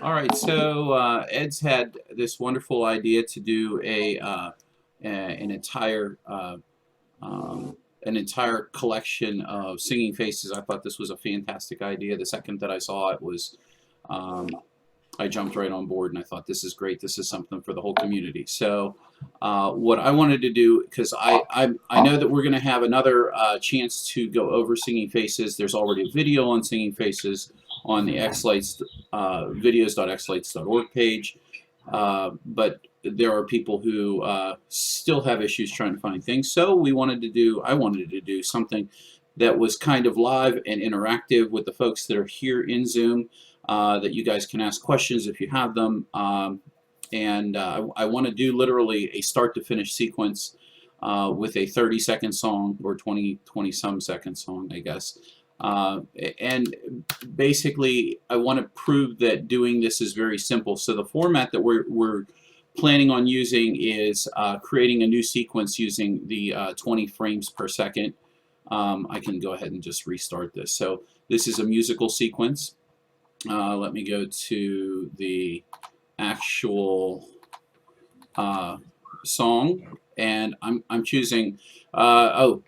All right, so Ed's had this wonderful idea to do an entire an entire collection of singing faces. I thought this was a fantastic idea. The second that I saw it was um, I jumped right on board and I thought this is great. This is something for the whole community. So what I wanted to do, because I know that we're going to have another chance to go over Singing Faces. There's already a video on Singing Faces on the xlights videos.xlights.org page, but there are people who still have issues trying to find things. So I wanted to do something that was kind of live and interactive with the folks that are here in Zoom, that you guys can ask questions if you have them. I want to do literally a start to finish sequence with a 30-second song or 20 some second song, I guess. And basically, I want to prove that doing this is very simple. So the format that we're planning on using is creating a new sequence using the 20 frames per second. I can go ahead and just restart this. So this is a musical sequence. Let me go to the actual song, and I'm choosing. Oh,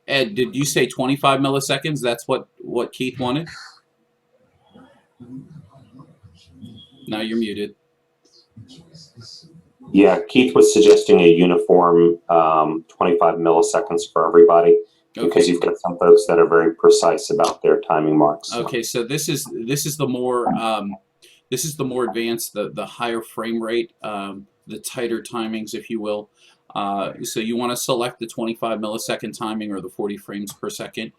Ed, did you say 25 milliseconds? That's what Keith wanted. Now you're muted. Yeah, Keith was suggesting a uniform 25 milliseconds for everybody, because Okay. you've got some folks that are very precise about their timing marks. Okay, so this is the more advanced, the higher frame rate, the tighter timings, if you will. So you want to select the 25 millisecond timing or the 40 frames per second,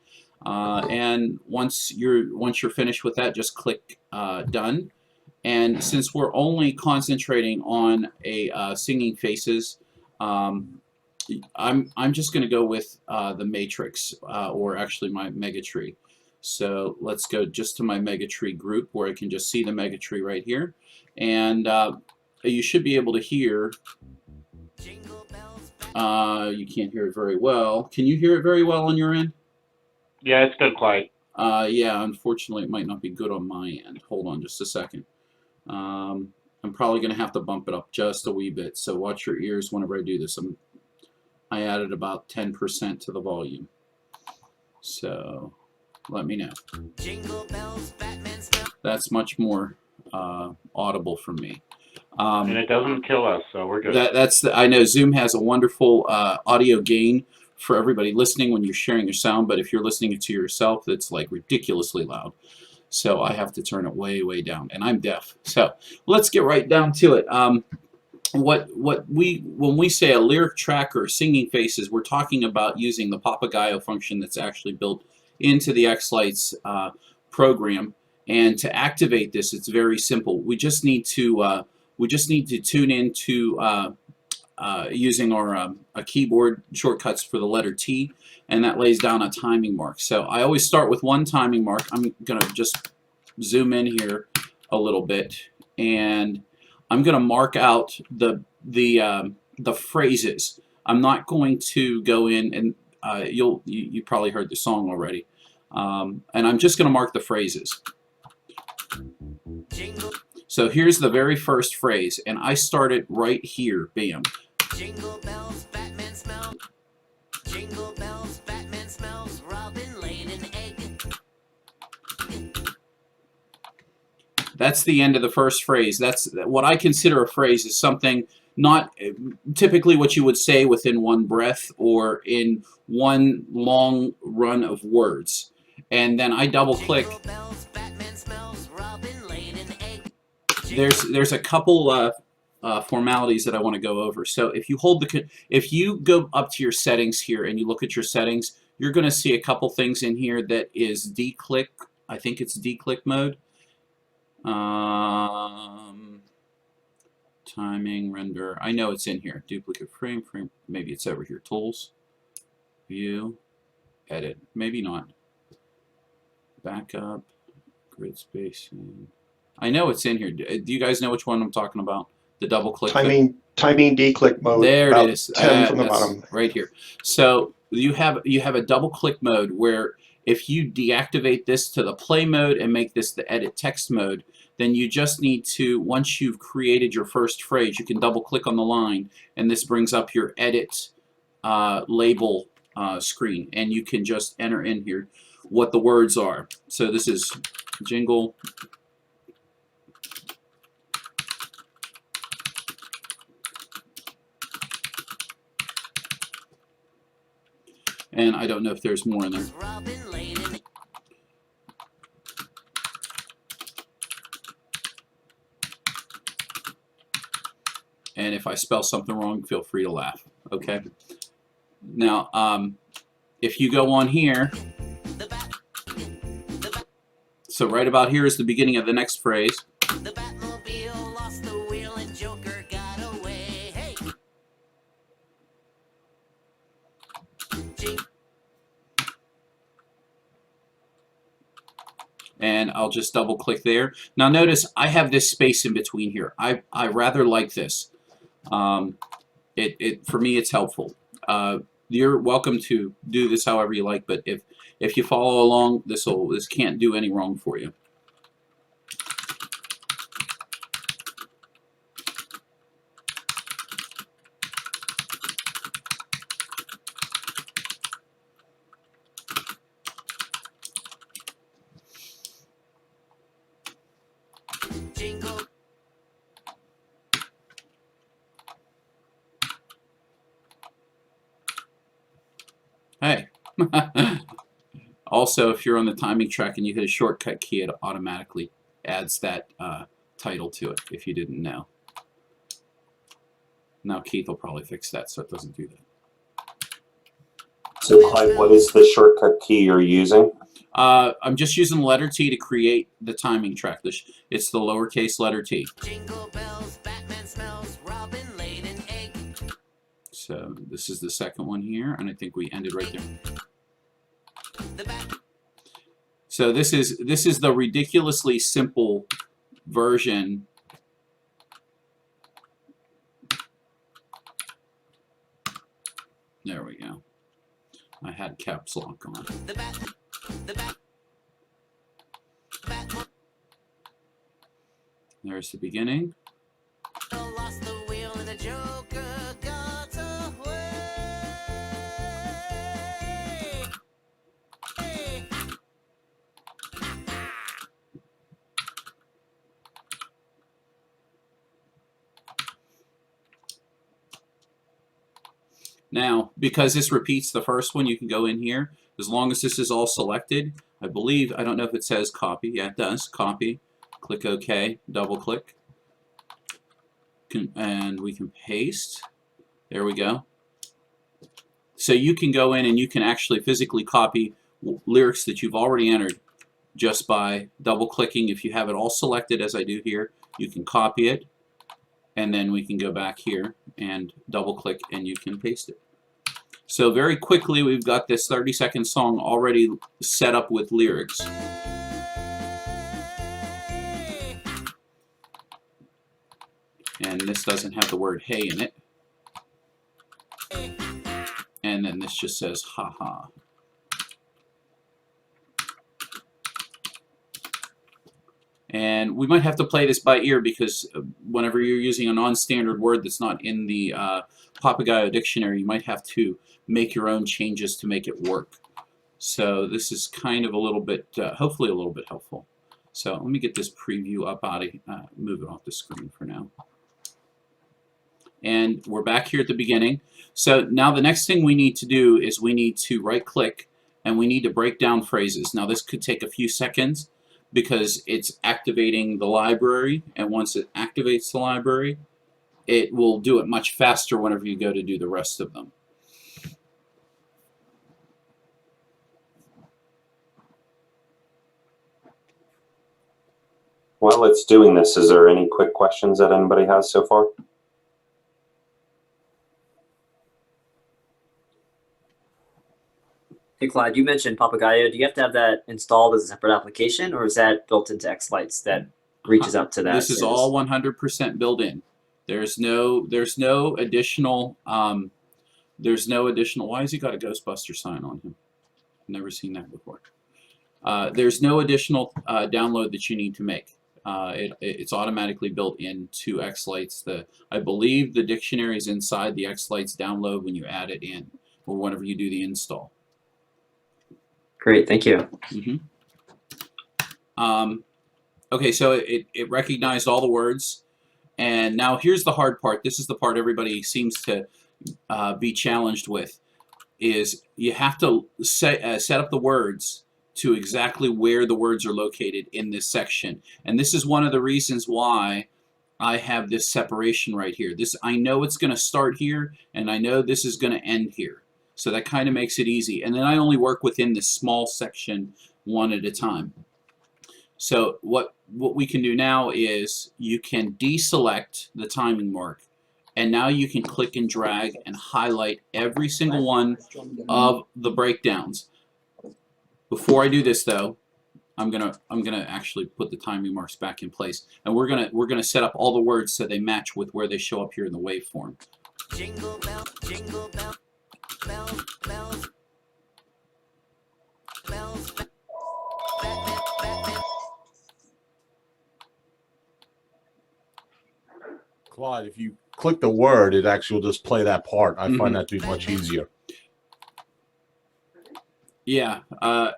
and once you're finished with that, just click done. And since we're only concentrating on a singing faces, I'm just going to go with the matrix, or actually my mega tree. So let's go just to my mega tree group where I can just see the mega tree right here, and you should be able to hear. You can't hear it very well. Can you hear it very well on your end? Yeah, it's good quiet. Yeah, unfortunately, it might not be good on my end. Hold on just a second. I'm probably going to have to bump it up just a wee bit, so watch your ears whenever I do this. I added about 10% to the volume, so let me know. That's much more audible for me. And it doesn't kill us, so we're good. I know Zoom has a wonderful audio gain for everybody listening when you're sharing your sound, but if you're listening to yourself, it's like ridiculously loud. So I have to turn it way, way down, and I'm deaf. So let's get right down to it. When we say a lyric track or singing faces, we're talking about using the Papagayo function that's actually built into the xLights program. And to activate this, it's very simple. We just need to tune into using our keyboard shortcuts for the letter T, and that lays down a timing mark. So I always start with one timing mark. I'm going to just zoom in here a little bit, and I'm going to mark out the phrases. I'm not going to go in, and you probably heard the song already, and I'm just going to mark the phrases. So here's the very first phrase, and I start it right here. Bam. Jingle bells, Batman smells. Jingle bells, Batman smells. Robin laid an egg. That's the end of the first phrase. That's what I consider a phrase, is something not typically what you would say within one breath or in one long run of words. And then I double click. There's a couple formalities that I want to go over. So if you go up to your settings here and you look at your settings, you're going to see a couple things in here that is declick. I think it's declick mode. Timing, render. I know it's in here. Duplicate frame. Maybe it's over here. Tools, view, edit. Maybe not. Backup, grid spacing. I know it's in here. Do you guys know which one I'm talking about? The double click. Timing declick mode. There it is. 10 from the bottom. Right here. So you have a double click mode where if you deactivate this to the play mode and make this the edit text mode, then you just need to, once you've created your first phrase, you can double click on the line, and this brings up your edit label screen, and you can just enter in here what the words are. So this is jingle. And I don't know if there's more in there. And if I spell something wrong, feel free to laugh. Okay. Now, if you go on here, so right about here is the beginning of the next phrase. The Batmobile lost the wheel and Joker got away. Hey. And I'll just double click there. Now notice I have this space in between here. I rather like this. For me it's helpful. You're welcome to do this however you like, but if you follow along, this can't do any wrong for you. Jingle. Hey. Also, if you're on the timing track and you hit a shortcut key, it automatically adds that title to it, if you didn't know. Now Keith will probably fix that so it doesn't do that. So Clyde, what is the shortcut key you're using? I'm just using the letter T to create the timing track. It's the lowercase letter T. Jingle bells, Batman smells, Robin laid an egg. So this is the second one here, and I think we ended right there. So this is the ridiculously simple version. There we go. I had caps lock on. There's the beginning. Lost the wheel and the Joker got away. Now, because this repeats the first one, you can go in here. As long as this is all selected, I believe, I don't know if it says copy. Yeah, it does. Copy. Click OK. Double click. And we can paste. There we go. So you can go in and you can actually physically copy lyrics that you've already entered just by double clicking. If you have it all selected, as I do here, you can copy it. And then we can go back here and double click and you can paste it. So very quickly we've got this 30-second song already set up with lyrics. And this doesn't have the word hey in it. And then this just says haha. And we might have to play this by ear because whenever you're using a non-standard word that's not in the Papagayo dictionary, you might have to make your own changes to make it work. So this is kind of a little bit, hopefully a little bit helpful. So let me get this preview up out of, move it off the screen for now. And we're back here at the beginning. So now the next thing we need to do is we need to right-click and we need to break down phrases. Now this could take a few seconds, because it's activating the library, and once it activates the library, it will do it much faster whenever you go to do the rest of them. While it's doing this, is there any quick questions that anybody has so far? Hey, Clyde, you mentioned Papagayo. Do you have to have that installed as a separate application, or is that built into xLights that reaches out to that? This is all 100% built in. There's no additional, why has he got a Ghostbuster sign on him? Never seen that before. There's no additional download that you need to make. It's automatically built into xLights. I believe the dictionary is inside the xLights download when you add it in, or whenever you do the install. Great, thank you. Okay, so it recognized all the words, and now here's the hard part. This is the part everybody seems to be challenged with, is you have to set up the words to exactly where the words are located in this section. And this is one of the reasons why I have this separation right here. I know it's going to start here, and I know this is going to end here. So that kind of makes it easy. And then I only work within this small section one at a time. So what we can do now is you can deselect the timing mark, and now you can click and drag and highlight every single one of the breakdowns. Before I do this though, I'm gonna actually put the timing marks back in place, and we're gonna set up all the words so they match with where they show up here in the waveform. Jingle bell, jingle bell, bells, bells, bells, Batman, Batman. Clyde, if you click the word, it actually will just play that part. I find that to be much easier. Yeah,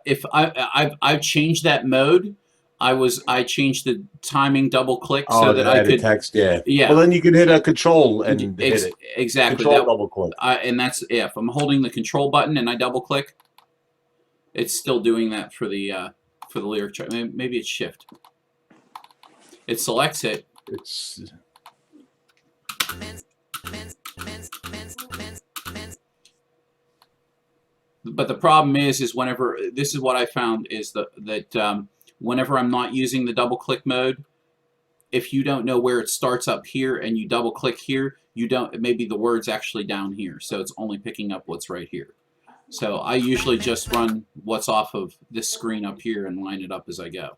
if I've changed that mode. I changed the timing double click so that I could text. Yeah. Yeah. Well, then you can hit a control and hit it. Exactly. Control double click. And that's if I'm holding the control button and I double click, it's still doing that for the lyric chart. Maybe it's shift. It selects it. It's But the problem is whenever, this is what I found, is that whenever I'm not using the double click mode, if you don't know where it starts up here and you double click here, maybe the word's actually down here, so it's only picking up what's right here. So I usually just run what's off of this screen up here and line it up as I go.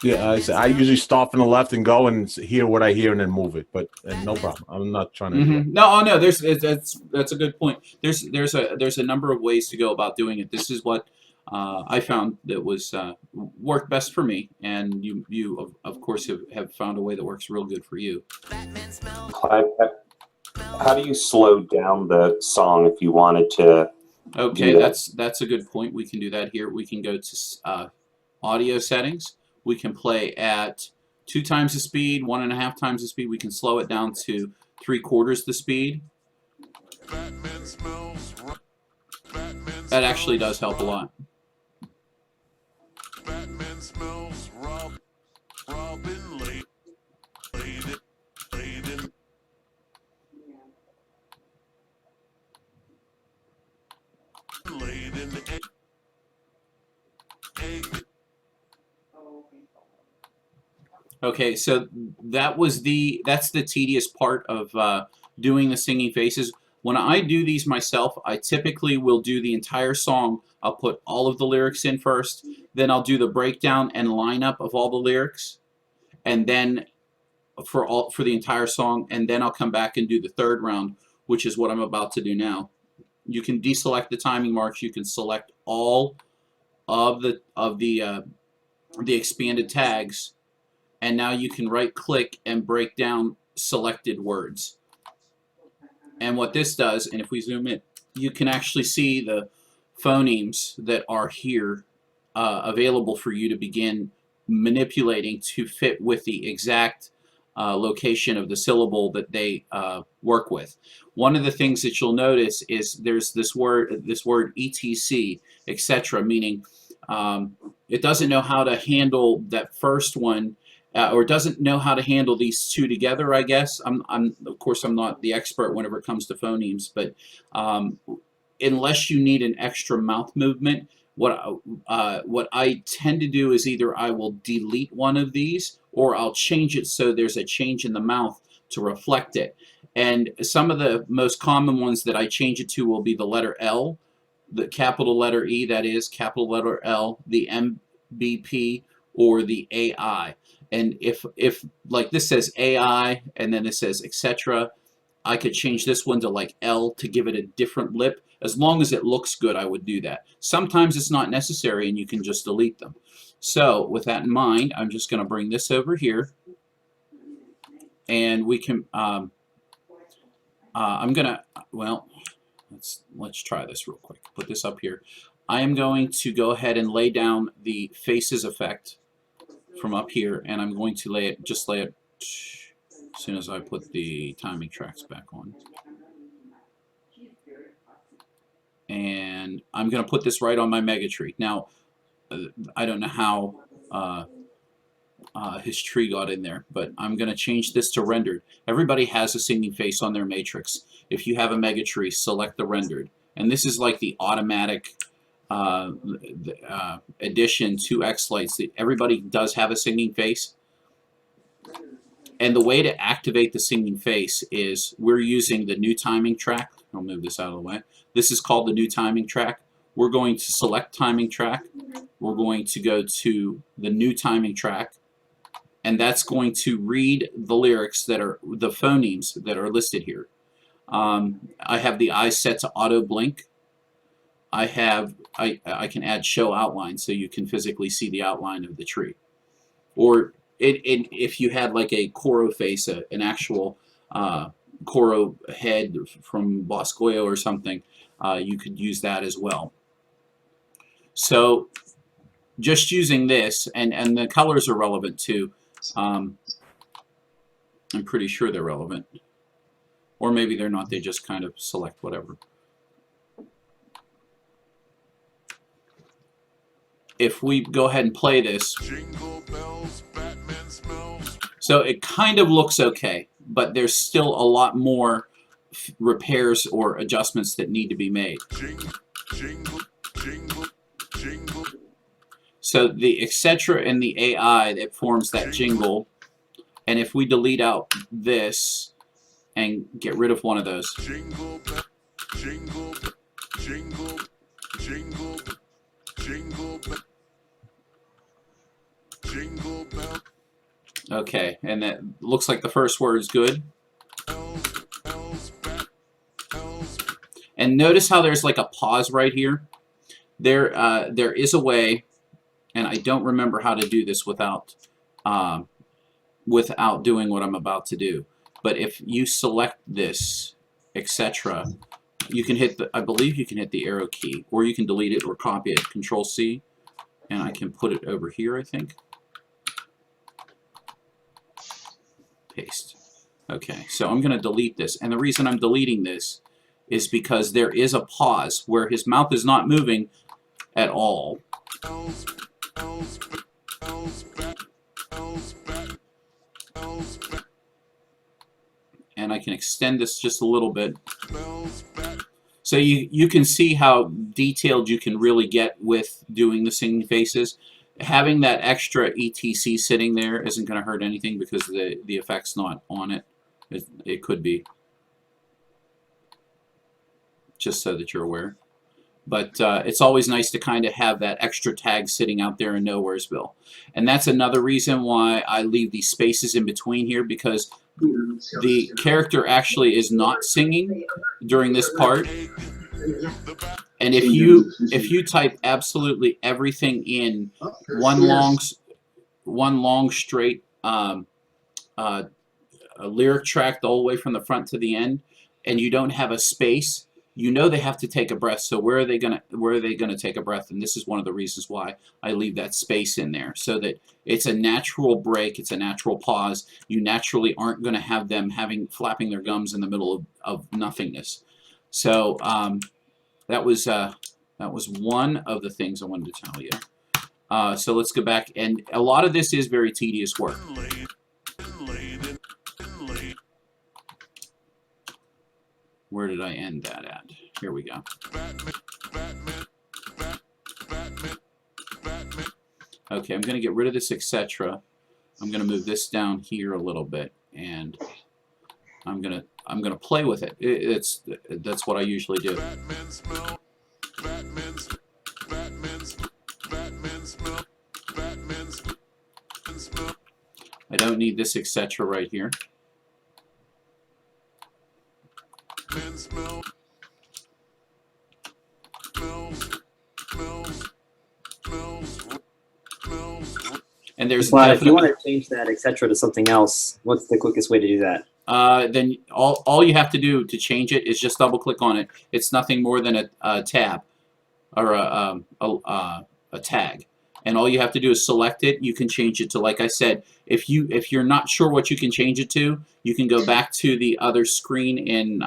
yeah. I usually start from the left and go and hear what I hear and then move it. But no problem. I'm not trying to. Do No, that's a good point. There's a number of ways to go about doing it. This is what I found that was worked best for me, and you of course have found a way that works real good for you. Clive, how do you slow down the song if you wanted to? Okay, that's a good point. We can do that here. We can go to audio settings. We can play at 2 times the speed, 1.5 times the speed. We can slow it down to 3/4 the speed. That actually does help a lot. Batman smells Robin laid in the egg. Okay, so that's the tedious part of doing the singing faces. When I do these myself, I typically will do the entire song. I'll put all of the lyrics in first, then I'll do the breakdown and lineup of all the lyrics, and then for the entire song, and then I'll come back and do the third round, which is what I'm about to do now. You can deselect the timing marks. You can select all of the expanded tags, and now you can right click and break down selected words. And what this does, and if we zoom in, you can actually see the phonemes that are here available for you to begin manipulating to fit with the exact location of the syllable that they work with. One of the things that you'll notice is there's this word etc, etc, meaning it doesn't know how to handle that first one, or doesn't know how to handle these two together, I guess. Of course, I'm not the expert whenever it comes to phonemes, but unless you need an extra mouth movement, what I tend to do is either I will delete one of these, or I'll change it so there's a change in the mouth to reflect it. And some of the most common ones that I change it to will be the letter L, the capital letter E, that is, capital letter L, the MBP, or the AI. And if like this says AI and then it says etc, I could change this one to like L to give it a different lip, As long as it looks good, I would do that. Sometimes it's not necessary and you can just delete them. So with that in mind, I'm just going to bring this over here, and we can, I'm going to, well, let's try this real quick. Put this up here. I am going to go ahead and lay down the faces effect from up here, and I'm going to lay it as soon as I put the timing tracks back on. And I'm going to put this right on my mega tree. Now, I don't know how his tree got in there, but I'm going to change this to rendered. Everybody has a singing face on their matrix. If you have a mega tree, select the rendered. And this is like the automatic addition to xLights. Everybody does have a singing face. And the way to activate the singing face is we're using the new timing track. I'll move this out of the way. This is called the new timing track. We're going to select timing track. We're going to go to the new timing track, and that's going to read the lyrics that are the phonemes that are listed here. I have the eyes set to auto blink. I can add show outline so you can physically see the outline of the tree. Or if you had like a Koro face, an actual Koro head from Boscoyo or something, you could use that as well. So just using this, and the colors are relevant too. I'm pretty sure they're relevant. Or maybe they're not, they just kind of select whatever. If we go ahead and play this, Jingle bells, Batman smells. so it kind of looks okay, but there's still a lot more repairs or adjustments that need to be made. Jingle, jingle, jingle, jingle. So the etc. and the AI that forms that jingle, and if we delete out this and get rid of one of those, Jingle bell, jingle, jingle, jingle, jingle bell, jingle bell, okay, and that looks like the first word is good. bells, bells, bells. And notice how there's like a pause right here. There is a way, and I don't remember how to do this without doing what I'm about to do. But if you select this, etc., you can hit the, I believe you can hit the arrow key, or you can delete it or copy it, Control C, and I can put it over here, I think. Paste. Okay, so I'm going to delete this, and the reason I'm deleting this is because there is a pause where his mouth is not moving at all. Bells, bells, bells, bells, bells, bells, And I can extend this just a little bit. bells, bells. So you can see how detailed you can really get with doing the singing faces. Having that extra ETC sitting there isn't going to hurt anything because the effect's not on it. It could be. Just so that you're aware. But it's always nice to kind of have that extra tag sitting out there in Nowheresville. And that's another reason why I leave these spaces in between here, because the character actually is not singing during this part. And if you type absolutely everything in one long straight a lyric track the whole way from the front to the end, and you don't have a space, you know they have to take a breath. So where are they gonna take a breath? And this is one of the reasons why I leave that space in there, so that it's a natural break, it's a natural pause. You naturally aren't going to have them flapping their gums in the middle of nothingness. So that was one of the things I wanted to tell you. So let's go back, and a lot of this is very tedious work. Where did I end that at? Here we go. Okay, I'm going to get rid of this etc. I'm going to move this down here a little bit, and I'm going to play with it. That's what I usually do. I don't need this etc. right here. And there's But if you definitely, want to change that etc. to something else, what's the quickest way to do that? then all you have to do to change it is just double click on it. It's nothing more than a tab or a tag, and all you have to do is select it. You can change it to, like I said, if you're not sure what you can change it to, you can go back to the other screen in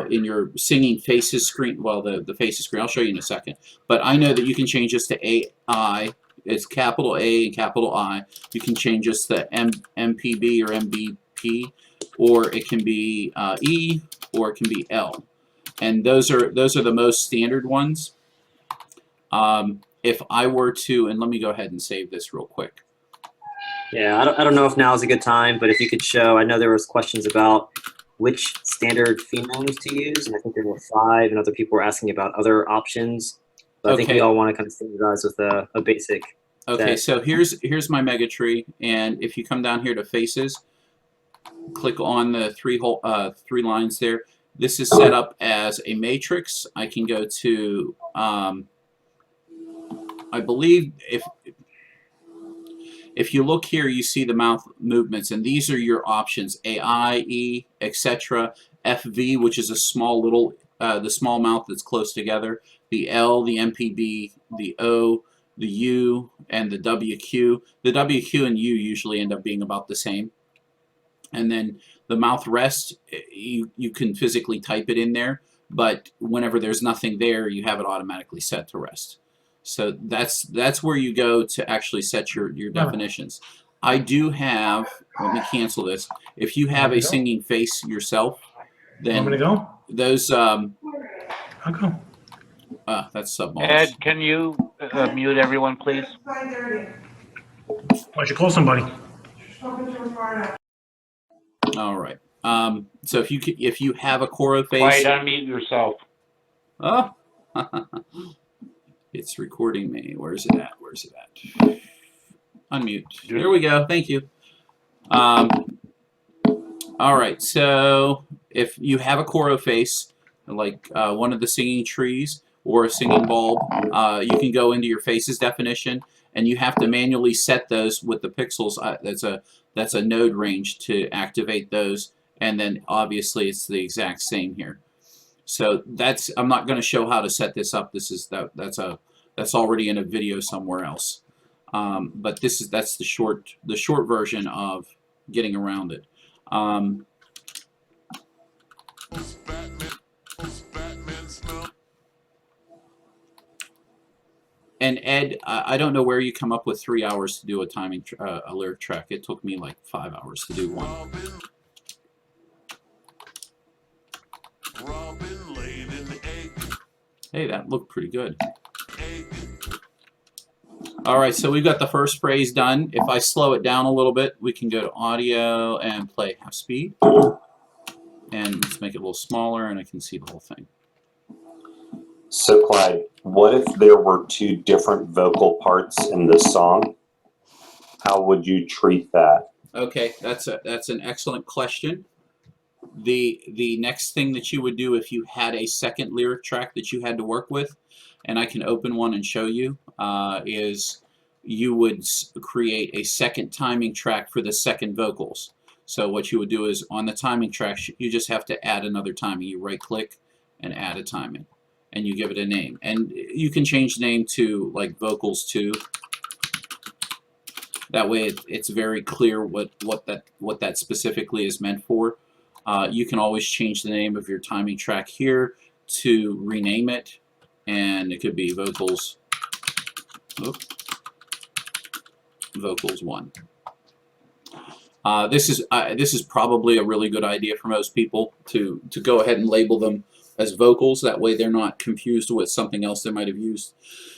your Singing Faces screen. Well, the Faces screen, I'll show you in a second. But I know that you can change this to AI. It's capital A and capital I. You can change this to MPB or MBP, or it can be E, or it can be L. And those are the most standard ones. If I were to, and let me go ahead and save this real quick. Yeah, I don't know if now is a good time, but if you could show, I know there was questions about which standard phonemes to use, and I think there were 5, and other people were asking about other options. But I think we Okay. all want to kind of standardize with a basic. Okay, set. so here's my mega tree, and if you come down here to Faces, click on the three lines there. This is set up as a matrix. I can go to, I believe if you look here, you see the mouth movements, and these are your options: AI, E, etc. FV, which is a small little, the small mouth that's close together. The L, the MPB, the O, the U, and the WQ. The WQ and U usually end up being about the same. And then the mouth rest, you can physically type it in there, but whenever there's nothing there, you have it automatically set to rest. So that's where you go to actually set your definitions. I do have, let me cancel this. If you have a singing face yourself, then Want me to go? those, I'll go. that's submods. Ed, can you mute everyone, please? Why don't you call somebody? All right. So if you have a Coro Quiet, face, unmute yourself. oh, it's recording me. Where's it at? Where's it at? Unmute. There we go. Thank you. All right. So if you have a Coro face, like one of the singing trees or a singing bulb, you can go into your faces definition, and you have to manually set those with the pixels. That's a node range to activate those, and then obviously it's the exact same here. So I'm not going to show how to set this up. That's already in a video somewhere else. But that's the short version of getting around it. And Ed, I don't know where you come up with 3 hours to do a lyric track. It took me like 5 hours to do one. Hey, that looked pretty good. All right, so we've got the first phrase done. If I slow it down a little bit, we can go to audio and play half speed. And let's make it a little smaller, and I can see the whole thing. So, Clyde, what if there were 2 different vocal parts in this song? How would you treat that? Okay, that's an excellent question. The next thing that you would do if you had a second lyric track that you had to work with, and I can open one and show you, is you would create a second timing track for the second vocals. So what you would do is on the timing track, you just have to add another timing. You right click and add a timing, and you give it a name. And you can change the name to like vocals 2. That way it's very clear what that specifically is meant for. You can always change the name of your timing track here to rename it, and it could be vocals. Vocals 1. This is probably a really good idea for most people to go ahead and label them as vocals. That way they're not confused with something else they might have used,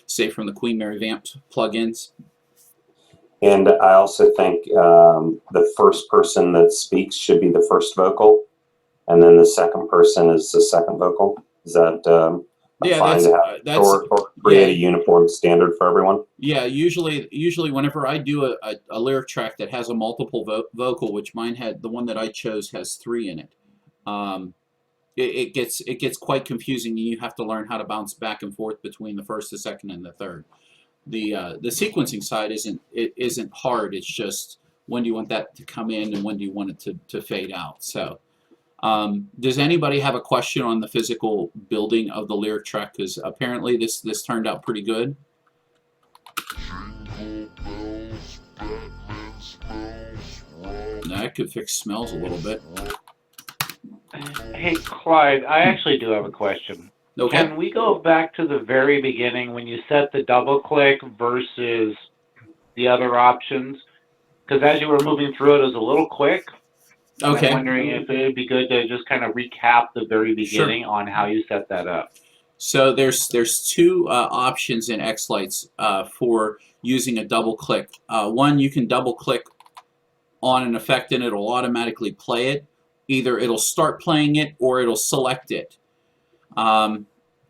say from the Queen Mary Vamp plugins. And I also think the first person that speaks should be the first vocal, and then the second person is the second vocal. Is that fine to have, or create a uniform standard for everyone? Yeah, usually whenever I do a lyric track that has a multiple vocal, which mine had, the one that I chose has 3 in it, it gets quite confusing, and you have to learn how to bounce back and forth between the first, the second, and the third. the sequencing side isn't hard. It's just when do you want that to come in and when do you want it to fade out. So does anybody have a question on the physical building of the lyric track? Because apparently this turned out pretty good. That could fix smells a little bit. Hey, Clyde, I actually do have a question. Okay. Can we go back to the very beginning when you set the double click versus the other options? Because as you were moving through it, it was a little quick. Okay. I'm wondering if it would be good to just kind of recap the very beginning on how you set that up. So there's two options in xLights for using a double click. One, you can double click on an effect and it'll automatically play it. Either it'll start playing it or it'll select it.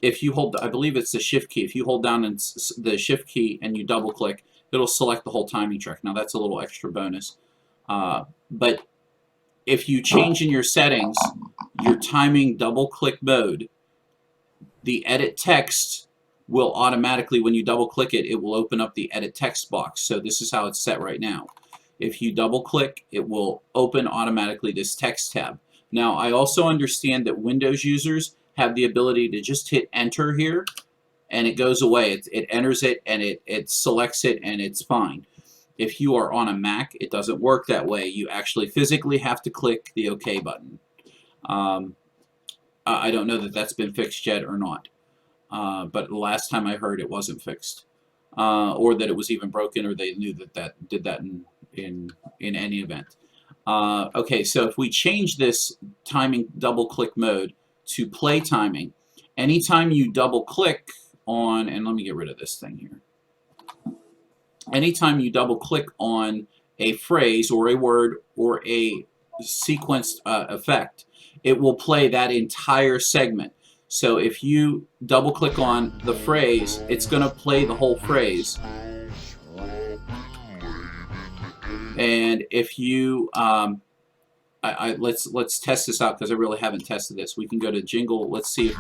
If you hold, I believe it's the shift key. If you hold down the shift key and you double click, it'll select the whole timing track. Now that's a little extra bonus. But if you change in your settings, your timing double click mode, the edit text will automatically, when you double click it, it will open up the edit text box. So this is how it's set right now. If you double click, it will open automatically this text tab. Now I also understand that Windows users have the ability to just hit enter here and it goes away. It enters it and it selects it and it's fine. If you are on a Mac, it doesn't work that way. You actually physically have to click the OK button. I don't know that that's been fixed yet or not, but the last time I heard it wasn't fixed, or that it was even broken, or they knew that did that in any event. Okay, so if we change this timing double click mode to play timing, anytime you double click on, and let me get rid of this thing here. Anytime you double click on a phrase or a word or a sequenced effect, it will play that entire segment. So if you double click on the phrase, it's going to play the whole phrase. And if you, let's test this out because I really haven't tested this. We can go to jingle. Let's see.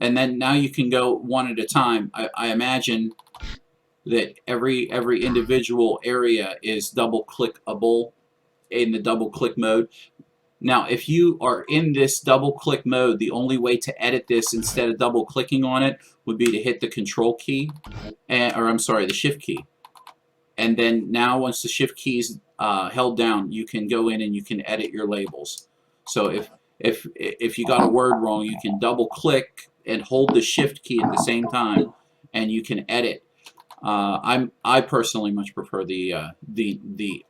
And then now you can go one at a time. I imagine that every individual area is double clickable in the double click mode. Now, if you are in this double click mode, the only way to edit this instead of double clicking on it would be to hit the control key, or I'm sorry, the shift key. And then now once the shift key is held down, you can go in and you can edit your labels. So if you got a word wrong, you can double click and hold the shift key at the same time and you can edit. I personally much prefer the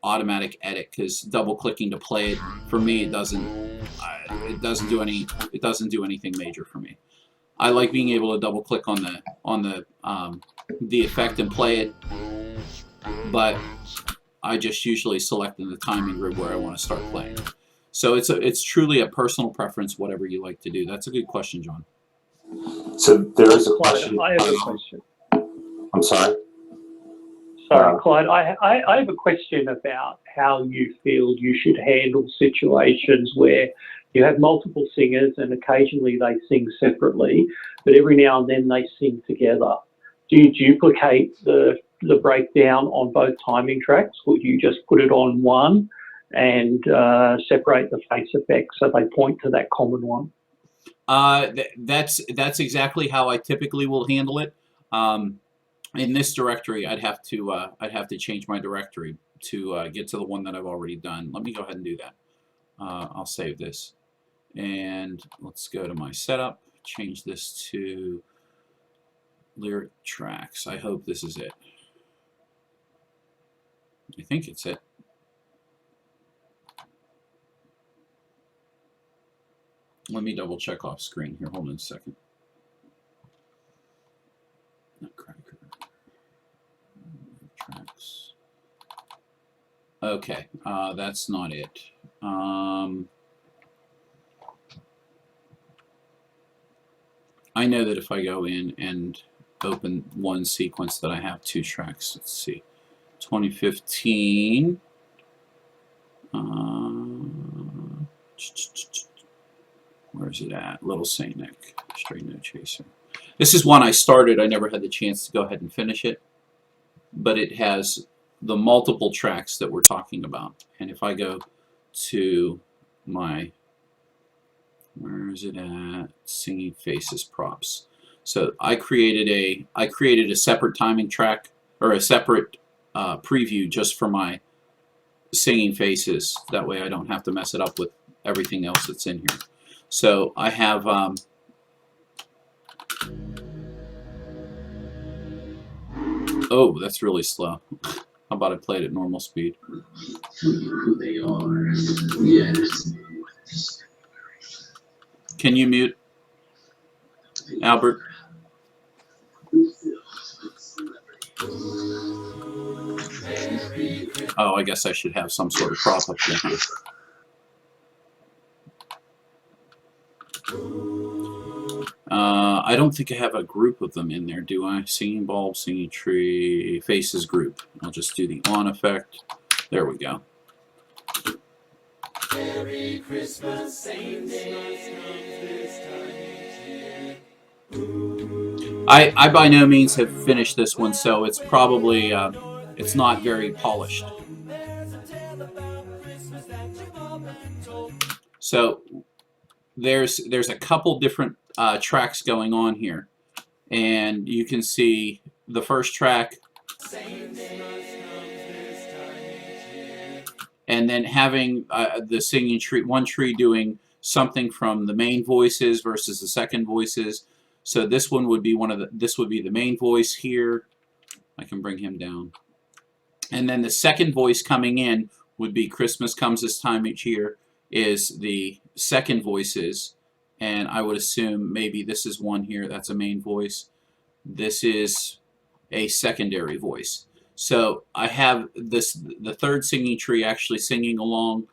automatic edit because double clicking to play it, for me it doesn't do anything major for me. I like being able to double click on the effect and play it, but I just usually select in the timing grid where I want to start playing. So it's truly a personal preference, whatever you like to do. That's a good question, John. So there is a question. I have a question. I'm sorry? Sorry, Clyde. I have a question about how you feel you should handle situations where you have multiple singers and occasionally they sing separately, but every now and then they sing together. Do you duplicate the breakdown on both timing tracks, or do you just put it on one and separate the face effects so they point to that common one? That's exactly how I typically will handle it. In this directory, I'd have to change my directory to get to the one that I've already done. Let me go ahead and do that. I'll save this, and let's go to my setup. Change this to lyric tracks. I hope this is it. I think it's it. Let me double check off screen here. Hold on a second. Nutcracker. Tracks. Okay, that's not it. I know that if I go in and open one sequence that I have two tracks. Let's see. 2015. Where's it at? Little Saint Nick, Straight No Chaser. This is one I started. I never had the chance to go ahead and finish it, but it has the multiple tracks that we're talking about. And if I go to my, where is it at? Singing Faces props. So I created a separate timing track, or a separate preview just for my Singing Faces. That way I don't have to mess it up with everything else that's in here. So I have oh, that's really slow. How about I play it at normal speed? Who they are. Yes. Can you mute, Albert? Oh, I guess I should have some sort of prop up there. I don't think I have a group of them in there, do I? Singing bulb, singing tree, faces group. I'll just do the on effect. There we go. Merry Christmas, same day. I by no means have finished this one, so it's probably it's not very polished. So there's a couple different tracks going on here, and you can see the first track, and then having the singing tree, one tree doing something from the main voices versus the second voices. So this one would be this would be the main voice here. I can bring him down, and then the second voice coming in would be Christmas Comes This Time Each Year is the second voices, and I would assume maybe this is one here, that's a main voice. This is a secondary voice. So I have the third singing tree actually singing along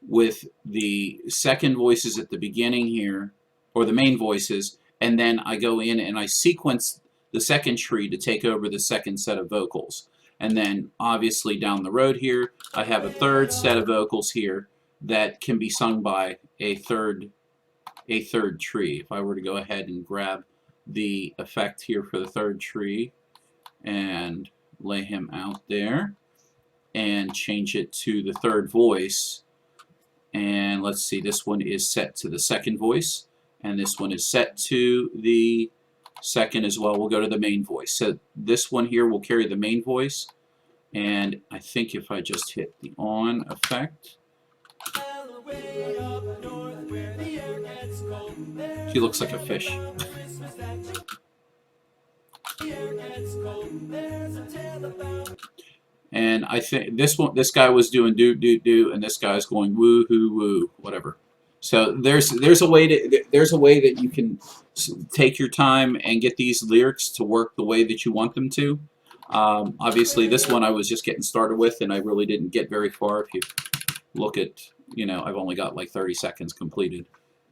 with the second voices at the beginning here, or the main voices, and then I go in and I sequence the second tree to take over the second set of vocals. And then obviously down the road here, I have a third set of vocals here that can be sung by a third tree. If I were to go ahead and grab the effect here for the third tree and lay him out there and change it to the third voice, and let's see, this one is set to the second voice, and this one is set to the second as well. We'll go to the main voice. So this one here will carry the main voice, and I think if I just hit the on effect, he looks like a fish. And I think this guy was doing do do do, and this guy's going woo hoo woo, whatever. So there's a way that you can take your time and get these lyrics to work the way that you want them to. Obviously, this one I was just getting started with, and I really didn't get very far. If you look at, I've only got like 30 seconds completed,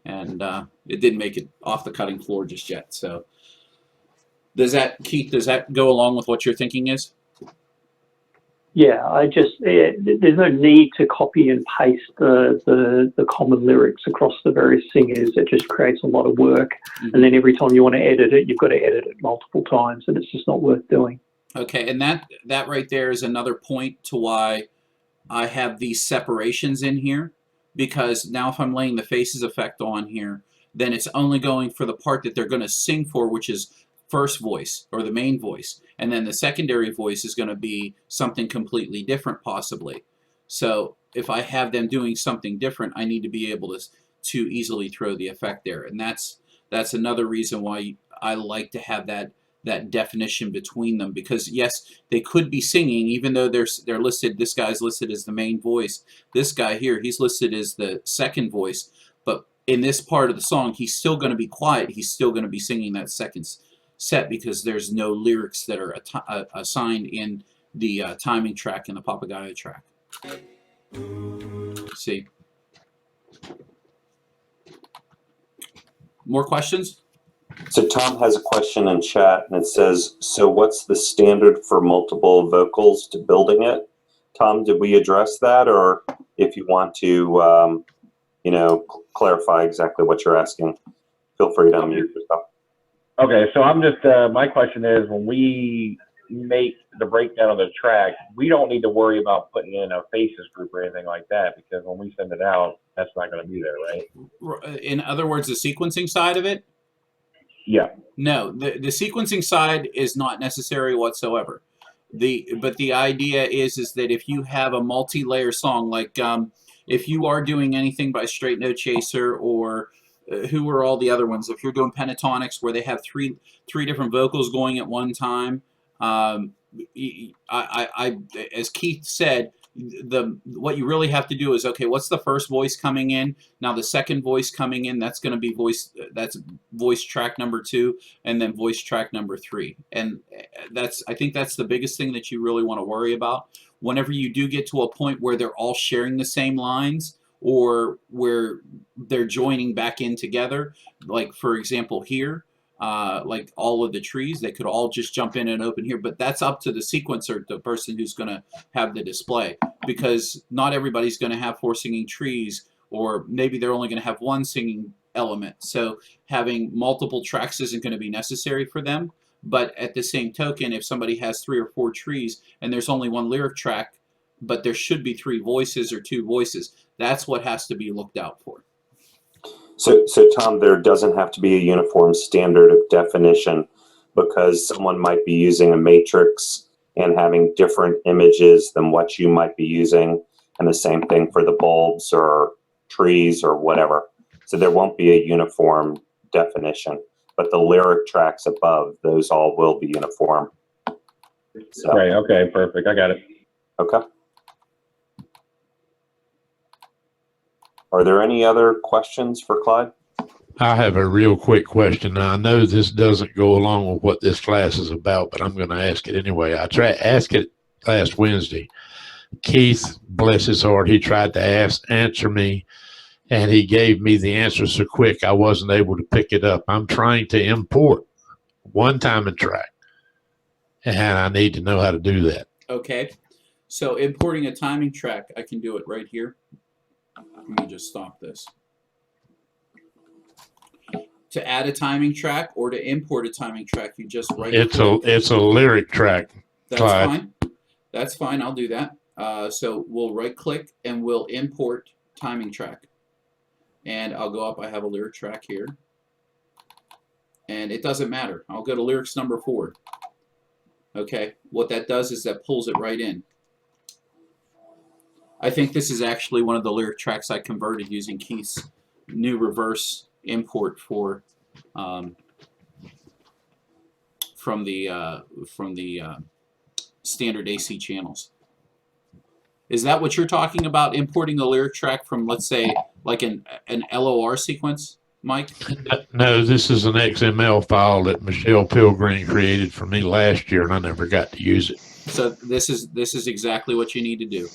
and it didn't make it off the cutting floor just yet. So Keith, does that go along with what your thinking is? Yeah, there's no need to copy and paste the common lyrics across the various singers. It just creates a lot of work. And then every time you want to edit it, you've got to edit it multiple times, and it's just not worth doing. Okay, and that right there is another point to why I have these separations in here, because now if I'm laying the faces effect on here, then it's only going for the part that they're going to sing for, which is first voice or the main voice, and then the secondary voice is going to be something completely different possibly. So if I have them doing something different, I need to be able to easily throw the effect there, and that's another reason why I like to have that definition between them, because yes, they could be singing even though they're listed. This guy's listed as the main voice. This guy here, he's listed as the second voice, but in this part of the song, he's still going to be quiet. He's still going to be singing that second set because there's no lyrics that are assigned in the timing track and the Papagayo track. See? More questions? So Tom has a question in chat, and it says, so what's the standard for multiple vocals to building it? Tom, did we address that? Or if you want to, clarify exactly what you're asking, feel free to unmute yourself. Okay, so I'm just, my question is, when we make the breakdown of the track, we don't need to worry about putting in a faces group or anything like that, because when we send it out, that's not going to be there, right? In other words, the sequencing side of it? Yeah. No, the sequencing side is not necessary whatsoever. But the idea is that if you have a multi-layer song, like if you are doing anything by Straight No Chaser or who are all the other ones? If you're doing pentatonics where they have three different vocals going at one time, as Keith said, what you really have to do is, okay, what's the first voice coming in? Now the second voice coming in, that's going to be voice track number 2, and then voice track number 3. And I think that's the biggest thing that you really want to worry about. Whenever you do get to a point where they're all sharing the same lines, or where they're joining back in together, like for example here, like all of the trees, they could all just jump in and open here, but that's up to the sequencer, the person who's going to have the display, because not everybody's going to have 4 singing trees, or maybe they're only going to have 1 singing element. So having multiple tracks isn't going to be necessary for them. But at the same token, if somebody has 3 or 4 trees and there's only 1 lyric track, but there should be 3 voices or 2 voices, that's what has to be looked out for. So Tom, there doesn't have to be a uniform standard of definition, because someone might be using a matrix and having different images than what you might be using, and the same thing for the bulbs or trees or whatever. So there won't be a uniform definition, but the lyric tracks above, those all will be uniform. So, Right, okay, perfect. I got it. okay. Are there any other questions for Clyde? I have a real quick question. Now, I know this doesn't go along with what this class is about, but I'm going to ask it anyway. I tried to ask it last Wednesday. Keith, bless his heart, he tried to answer me, and he gave me the answer so quick I wasn't able to pick it up. I'm trying to import one timing track, and I need to know how to do that. Okay, so importing a timing track, I can do it right here. Let me just stop this. To add a timing track or to import a timing track, you just It's a lyric track. That's Clyde. fine. That's fine. I'll do that. So we'll right click and we'll import timing track. And I'll go up. I have a lyric track here. And it doesn't matter. I'll go to lyrics number 4. Okay. What that does is that pulls it right in. I think this is actually one of the lyric tracks I converted using Keith's new reverse import for from the standard AC channels. Is that what you're talking about, importing the lyric track from, let's say, like an LOR sequence, Mike? No, this is an XML file that Michelle Pilgrim created for me last year, and I never got to use it. So this is exactly what you need to do.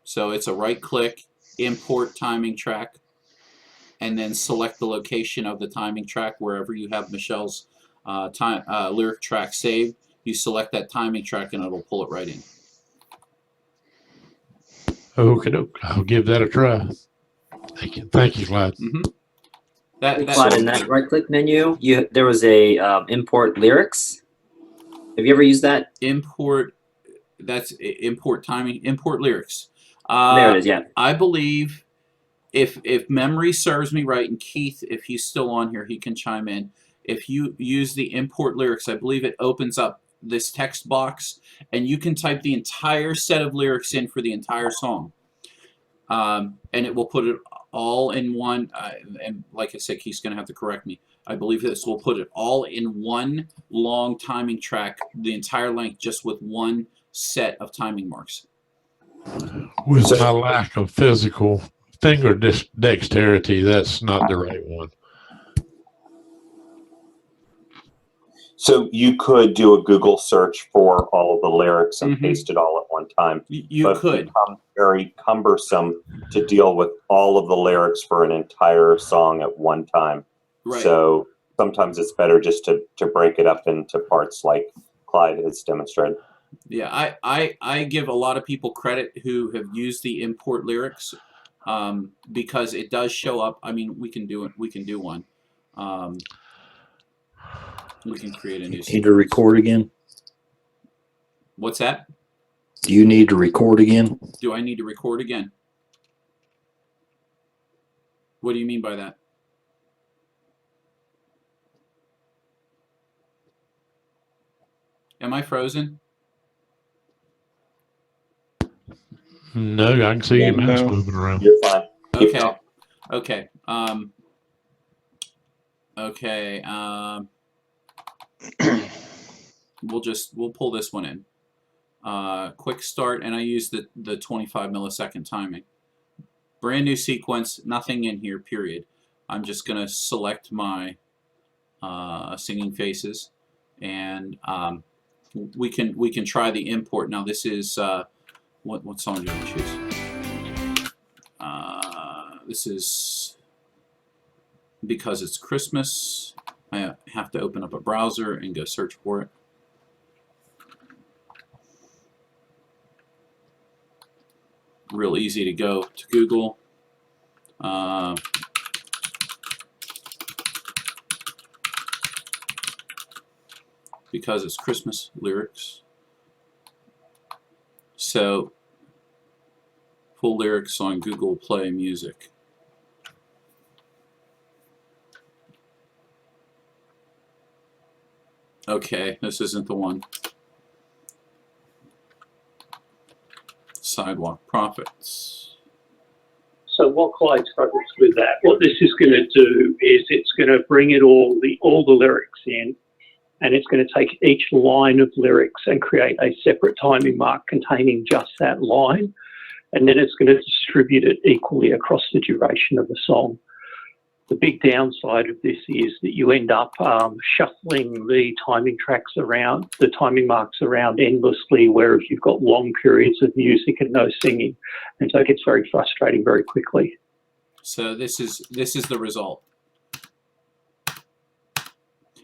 So it's a right click, import timing track, and then select the location of the timing track wherever you have Michelle's lyric track saved. You select that timing track and it'll pull it right in. Okay, I'll give that a try. Thank you, Clyde. Clyde, in that right-click menu, there was a import lyrics. Have you ever used that? Import. That's import timing. Import lyrics. There it is. Yeah. I believe, if memory serves me right, and Keith, if he's still on here, he can chime in. If you use the import lyrics, I believe it opens up this text box, and you can type the entire set of lyrics in for the entire song, and it will put it all in one. And like I said, Keith's going to have to correct me. I believe this will put it all in one long timing track, the entire length, just with one set of timing marks. With my lack of physical finger dexterity, that's not the right one. So you could do a Google search for all of the lyrics and paste it all at one time. You could. It becomes very cumbersome to deal with all of the lyrics for an entire song at one time. Right. So sometimes it's better just to break it up into parts like Clyde has demonstrated. Yeah, I give a lot of people credit who have used the import lyrics, because it does show up. I mean, we can do it. We can do one. We can create a new Need to sequence. record again? What's that? Do you need to record again? Do I need to record again? What do you mean by that? Am I frozen? No, I can see your mouse No. moving around. You're fine. Keep Okay. talking. Okay. Okay. We'll pull this one in. Quick start, and I use the 25 millisecond timing. Brand new sequence, nothing in here, period. I'm just gonna select my singing faces, and we can try the import. Now this is what song do you want to choose? This is Because It's Christmas. I have to open up a browser and go search for it. Real easy to go to Google. Because It's Christmas lyrics. So full lyrics on Google Play Music. Okay, this isn't the one. Sidewalk Prophets. So what Clyde struggles with that, what this is going to do is it's going to bring it all the lyrics in, and it's going to take each line of lyrics and create a separate timing mark containing just that line, and then it's going to distribute it equally across the duration of the song. The big downside of this is that you end up shuffling the timing tracks around, the timing marks around endlessly, whereas you've got long periods of music and no singing, and so it gets very frustrating very quickly. So this is the result.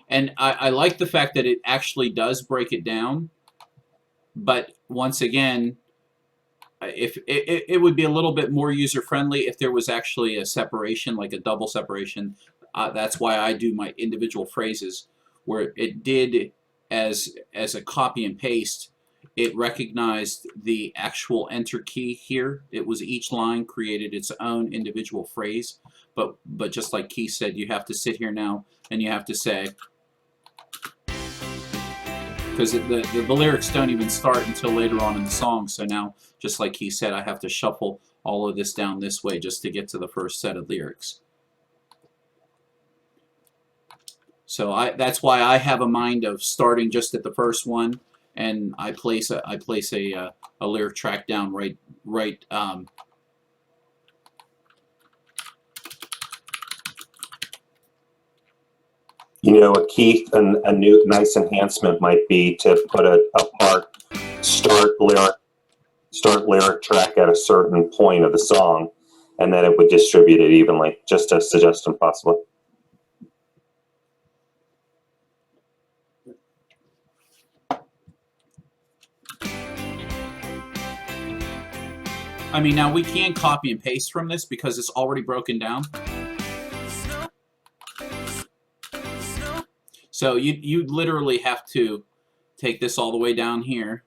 And I like the fact that it actually does break it down, but once again, if it would be a little bit more user-friendly if there was actually a separation, like a double separation. That's why I do my individual phrases, where it did as a copy and paste. It recognized the actual enter key here. It was each line created its own individual phrase, but just like Keith said, you have to sit here now and you have to say, because the lyrics don't even start until later on in the song. So now, just like he said, I have to shuffle all of this down this way just to get to the first set of lyrics. So that's why I have a mind of starting just at the first one, and I place a lyric track down right. You know, a Keith, a new nice enhancement might be to put a part start lyric track at a certain point of the song, and then it would distribute it evenly. Just a suggestion, possibly. I mean, now we can copy and paste from this because it's already broken down. So you literally have to take this all the way down here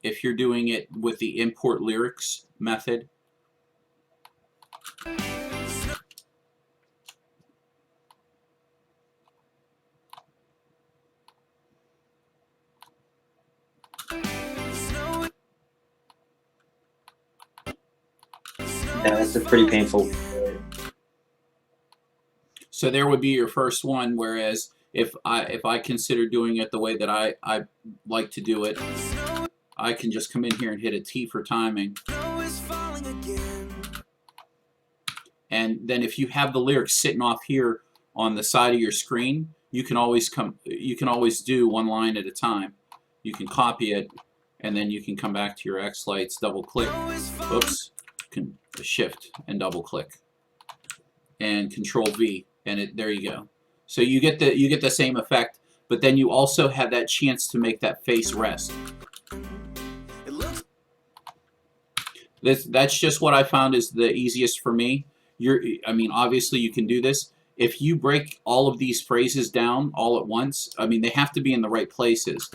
if you're doing it with the import lyrics method. Yeah, that's a pretty painful. So there would be your first one, whereas if I consider doing it the way that I like to do it, I can just come in here and hit a T for timing. And then if you have the lyrics sitting off here on the side of your screen, you can always do one line at a time. You can copy it, and then you can come back to your xLights, double click, oops, can shift and double click, and Control V, and there you go. So you get the same effect, but then you also have that chance to make that face rest. That's just what I found is the easiest for me. I mean, obviously you can do this. if you break all of these phrases down all at once, I mean, they have to be in the right places.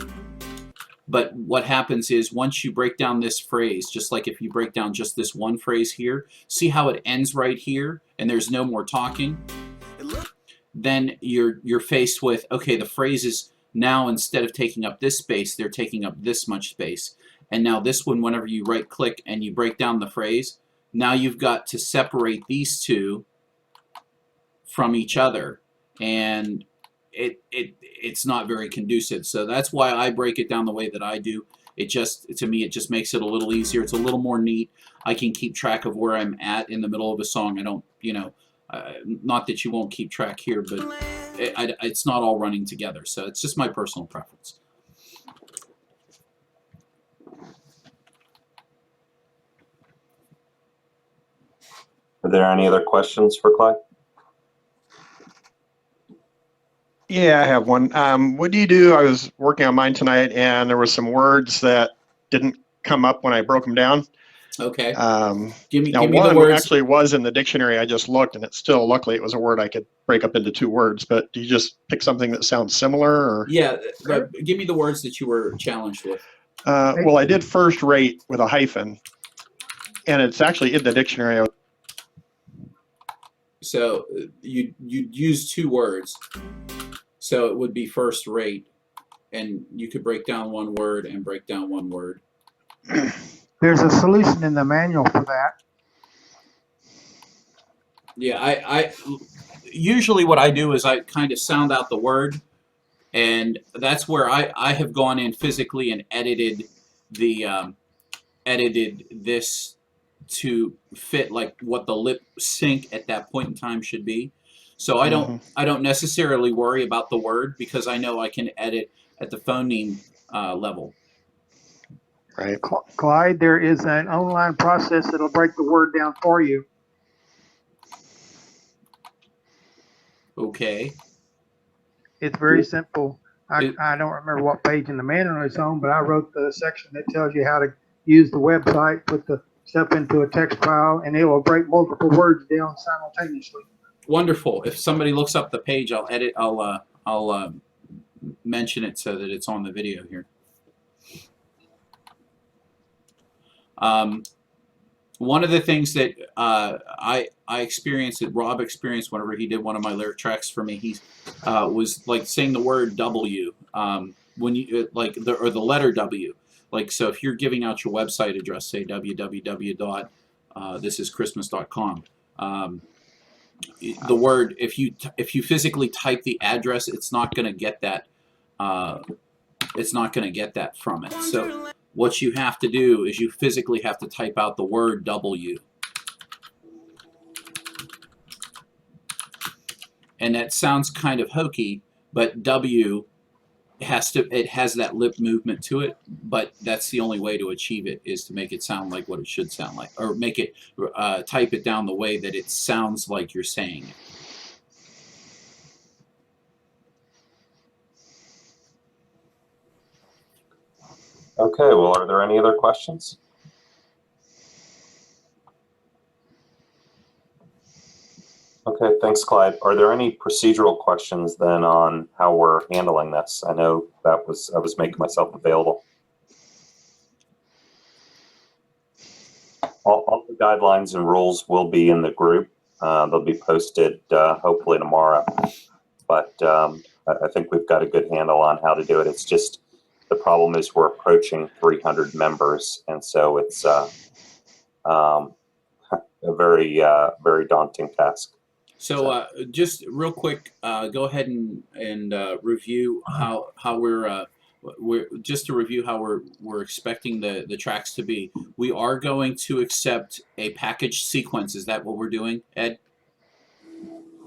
But what happens is once you break down this phrase, just like if you break down just this one phrase here, see how it ends right here and there's no more talking? Then you're faced with, okay, the phrases now, instead of taking up this space, they're taking up this much space. And now this one, whenever you right click and you break down the phrase, now you've got to separate these two from each other. And it's not very conducive. So that's why I break it down the way that I do. It just, to me, it just makes it a little easier. It's a little more neat. I can keep track of where I'm at in the middle of a song. I don't, you know, not that you won't keep track here, but it's not all running together. So it's just my personal preference. Are there any other questions for Clyde? Yeah, I have one. What do you do? I was working on mine tonight, and there were some words that didn't come up when I broke them down. Okay. Give me the words. Actually was in the dictionary. I just looked, and luckily it was a word I could break up into 2 words. But do you just pick something that sounds similar? Or? Yeah, give me the words that you were challenged with. Well, I did first rate with a hyphen, and it's actually in the dictionary. So you use 2 words. So it would be first rate, and you could break down 1 word and break down 1 word. There's a solution in the manual for that. Yeah, I usually what I do is I kind of sound out the word, and that's where I have gone in physically and edited the edited this to fit like what the lip sync at that point in time should be. So I don't necessarily worry about the word because I know I can edit at the phoneme level. Right. Clyde, there is an online process that'll break the word down for you. Okay. It's very simple. I don't remember what page in the manual it's on, but I wrote the section that tells you how to use the website, put the stuff into a text file, and it will break multiple words down simultaneously. Wonderful. If somebody looks up the page, I'll edit. I'll mention it so that it's on the video here. One of the things that I experienced, that Rob experienced whenever he did one of my lyric tracks for me, he was like saying the word W when you like the letter W. Like, so if you're giving out your website address, say www.thisischristmas.com, the word, if you physically type the address, it's not going to get that. It's not going to get that from it. So what you have to do is you physically have to type out the word W. And that sounds kind of hokey, but W has that lip movement to it, but that's the only way to achieve it, is to make it sound like what it should sound like, or make it type it down the way that it sounds like you're saying it. Okay, well, are there any other questions? Okay, thanks, Clyde. Are there any procedural questions then on how we're handling this? I know that I was making myself available. All the guidelines and rules will be in the group. They'll be posted hopefully tomorrow. But I think we've got a good handle on how to do it. It's just the problem is we're approaching 300 members, and so it's a very daunting task. So just real quick, go ahead and review how we're just to review how we're expecting the tracks to be. We are going to accept a package sequence. Is that what we're doing, Ed?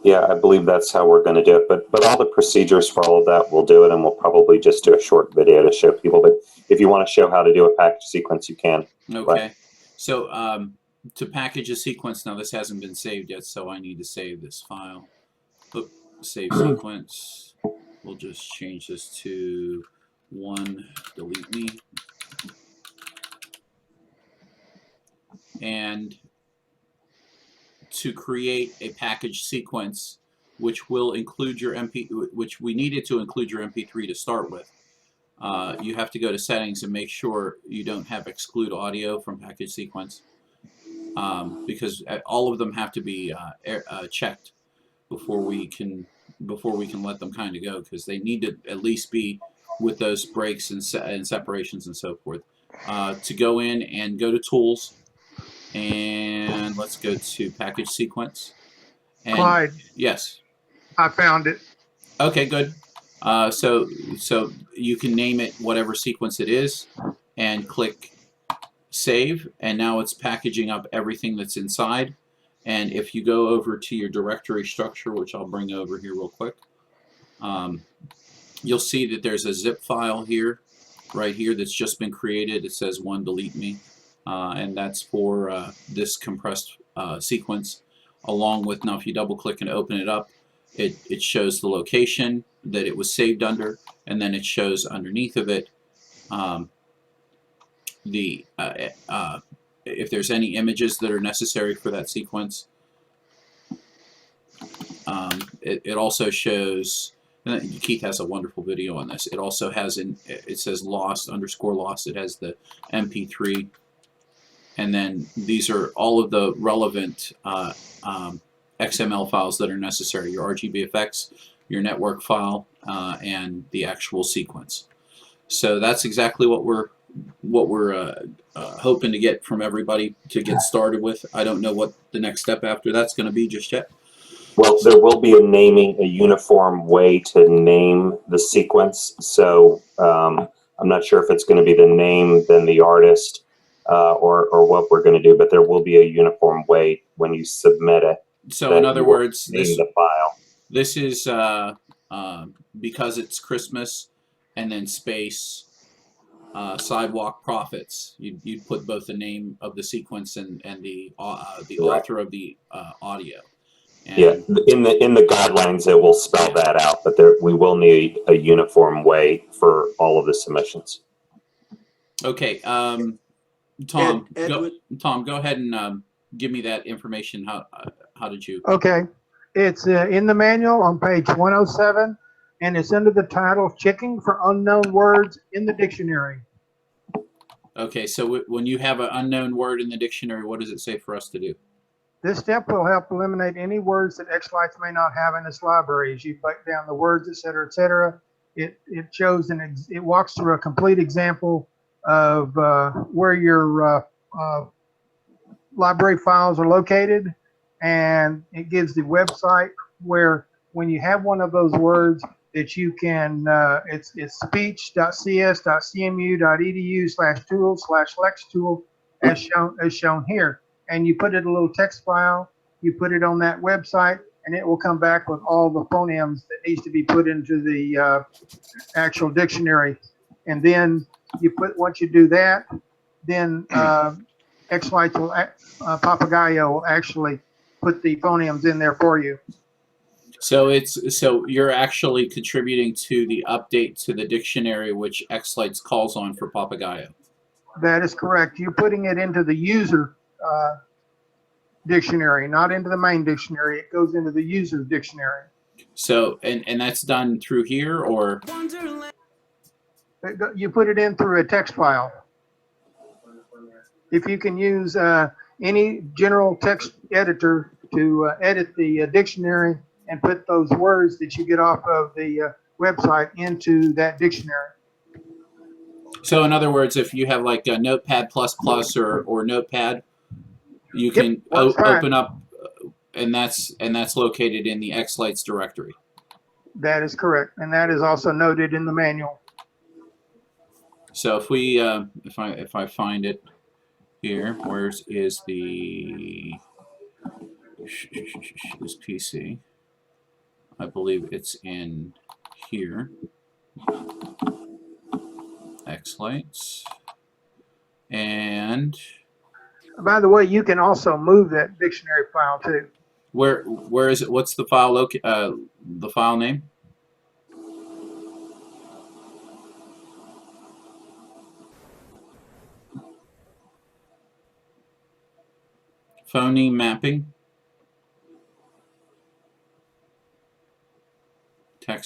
Yeah, I believe that's how we're going to do it. But all the procedures for all of that, we'll do it, and we'll probably just do a short video to show people. But if you want to show how to do a package sequence, you can. Okay. But, So to package a sequence, now this hasn't been saved yet, so I need to save this file. Oop, save sequence. We'll just change this to 1, delete me. And to create a package sequence, which will include your which we needed to include your MP3 to start with. You have to go to settings and make sure you don't have exclude audio from package sequence, because all of them have to be checked before we can let them kind of go, because they need to at least be with those breaks and separations and so forth. To go in and go to tools, and let's go to package sequence. And Clyde, yes, I found it. okay, good. So you can name it whatever sequence it is, and click save, and now it's packaging up everything that's inside. And if you go over to your directory structure, which I'll bring over here real quick, you'll see that there's a zip file here, right here, that's just been created. It says one delete me, and that's for this compressed sequence, along with, now if you double click and open it up, it shows the location that it was saved under, and then it shows underneath of it if there's any images that are necessary for that sequence. It also shows, and Keith has a wonderful video on this. It also has it says lost _lost. It has the MP3, and then these are all of the relevant XML files that are necessary: your RGBFX, your network file, and the actual sequence. So that's exactly what we're hoping to get from everybody to get started with. I don't know what the next step after that's going to be just yet. Well, there will be a uniform way to name the sequence. So I'm not sure if it's going to be the name, then the artist, or what we're going to do, but there will be a uniform way when you submit it. So in other words, the file. This is because it's Christmas, and then space sidewalk profits. You'd put both the name of the sequence and the author of the audio. And yeah, in the guidelines it will spell that out, but we will need a uniform way for all of the submissions. Okay, Tom, Tom, go ahead and give me that information. How did you? Okay, it's in the manual on page 107, and it's under the title "Checking for Unknown Words in the Dictionary." Okay, so when you have an unknown word in the dictionary, what does it say for us to do? This step will help eliminate any words that xLights may not have in its library. As you break down the words, et cetera, it shows it walks through a complete example of where your library files are located, and it gives the website where, when you have one of those words, that you can it's speech.cs.cmu.edu/tool/lextool as shown here. And you put it in a little text file, you put it on that website, and it will come back with all the phonemes that needs to be put into the actual dictionary. And then once you do that, then xLights will, Papagayo will actually put the phonemes in there for you. So you're actually contributing to the update to the dictionary, which xLights calls on for Papagayo. That is correct. You're putting it into the user dictionary, not into the main dictionary. It goes into the user dictionary. So, and that's done through here, or? You put it in through a text file. If you can use any general text editor to edit the dictionary and put those words that you get off of the website into that dictionary. So in other words, if you have like a Notepad++ or Notepad, you can open up, and that's located in the xLights directory. That is correct, and that is also noted in the manual. So if we if I find it here, where is the this PC? I believe it's in here. xLights. And by the way, you can also move that dictionary file too. Where is it? What's the file the file name? Phoneme mapping.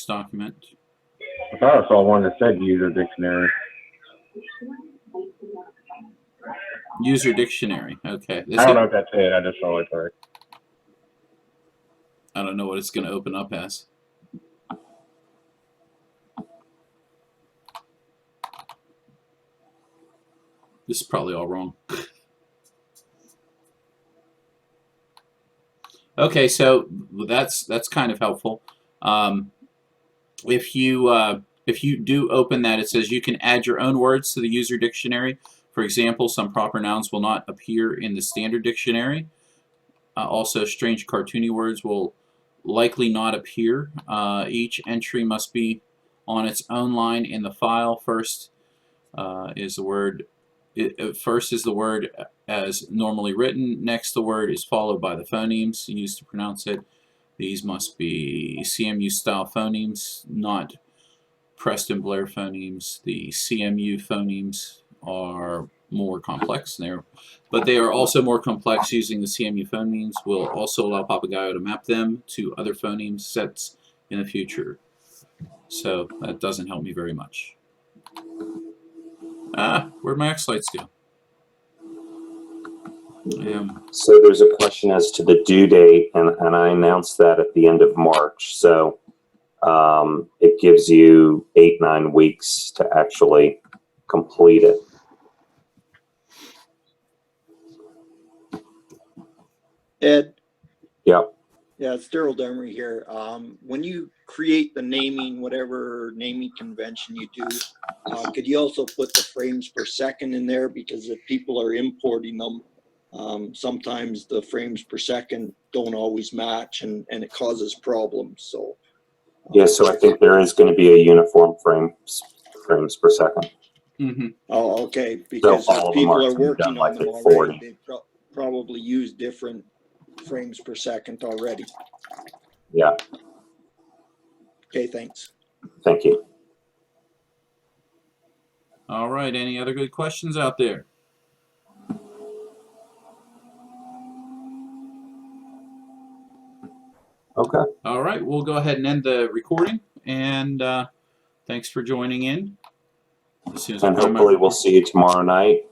Next document. I thought I saw one that said user dictionary. User dictionary. Okay. I don't know if that's it. I just saw it there. I don't know what it's going to open up as. This is probably all wrong. Okay, so that's kind of helpful. If you do open that, it says you can add your own words to the user dictionary. For example, some proper nouns will not appear in the standard dictionary. Also, strange cartoony words will likely not appear. Each entry must be on its own line in the file. First is the word. First is the word as normally written. Next, the word is followed by the phonemes used to pronounce it. These must be CMU style phonemes, not Preston Blair phonemes. The CMU phonemes are more complex there, but they are also more complex. Using the CMU phonemes will also allow Papagayo to map them to other phoneme sets in the future. So that doesn't help me very much. Where'd my xLights go? So there's a question as to the due date, and I announced that at the end of March. So it gives you 8-9 weeks to actually complete it. Ed? Yep. Yeah, it's Daryl Demery here. When you create the naming, whatever naming convention you do, could you also put the frames per second in there? Because if people are importing them, sometimes the frames per second don't always match and it causes problems. So Yeah, so I think there is going to be a uniform frames per second. Mm-hmm. Oh, okay. Because so people are working on like them at already. 40. They probably use different frames per second already. Yeah. Okay, thanks. Thank you. All right. Any other good questions out there? Okay. All right. We'll go ahead and end the recording. And thanks for joining in. As soon as And hopefully we'll see you tomorrow night.